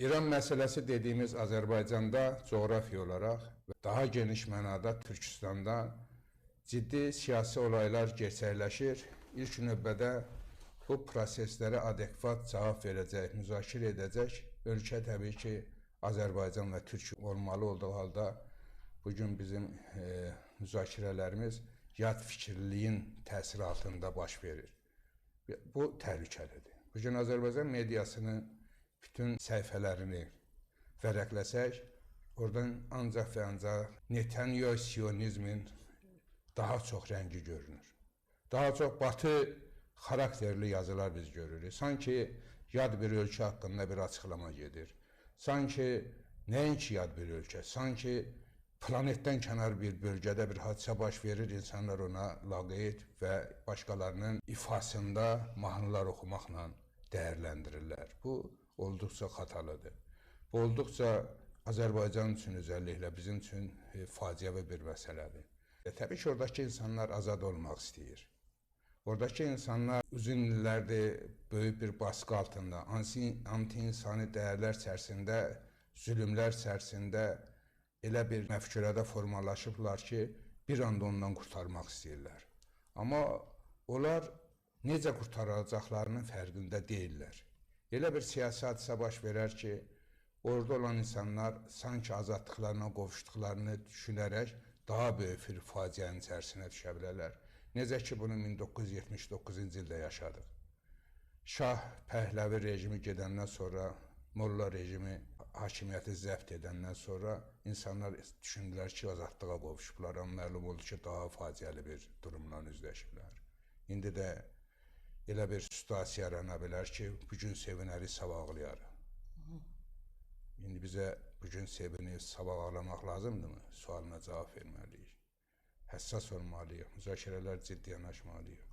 İran məsələsi dediyimiz Azərbaycanda coğrafi olaraq və daha geniş mənada Türkistanda ciddi siyasi olaylar gerçəkləşir. İlk növbədə bu proseslərə adekvat cavab verəcək, müzakirə edəcək ölkə təbii ki, Azərbaycan və Türkiyə olmalı olduğu halda bugün bizim müzakirələrimiz yad fikirliliyin təsiri altında baş verir. Bu təhlükəlidir. Bugün Azərbaycan mediasının bütün səhifələrini vərəqləsək, oradan ancaq və ancaq Netanyahu siyonizmin daha çox rəngi görünür. Daha çox batı xarakterli yazılar biz görürük. Sanki yad bir ölkə haqqında bir açıqlama gedir. Sanki nəinki yad bir ölkə, sanki planetdən kənar bir bölgədə bir hadisə baş verir, insanlar ona laqeyd və başqalarının ifasında mahnılar oxumaqla dəyərləndirirlər. Bu olduqca xatalıdır. Bu olduqca Azərbaycan üçün özəlliklə bizim üçün faciəvi bir məsələdir. Təbii ki, oradakı insanlar azad olmaq istəyir. Oradakı insanlar uzun illərdir böyük bir baskı altında, anti-insani dəyərlər içərisində, zülümlər içərisində elə bir məfkurədə formalaşıblar ki, bir anda ondan qurtarmaq istəyirlər. Amma onlar necə qurtaracaqlarının fərqində deyirlər. Elə bir siyasi hadisə baş verər ki, orada olan insanlar sanki azadlıqlarına qovuşduqlarını düşünərək daha böyük bir faciənin içərisinə düşə bilərlər. Necə ki, bunu 1979-cu ildə yaşadıq. Şah Pəhləvi rejimi gedəndən sonra, Molla rejimi hakimiyyəti zəbt edəndən sonra insanlar düşündülər ki, azadlığa qovuşublar. Amma məlum oldu ki, daha faciəli bir durumla üzləşiblər. İndi də elə bir situasiya yarana bilər ki, bugün sevinərik, sabah ağlayarıq. İndi bizə bugün sevinib, sabah ağlamaq lazımdırmı? Sualına cavab verməliyik. Həssas olmalıyıq, müzakirələr ciddi yanaşmalıyıq.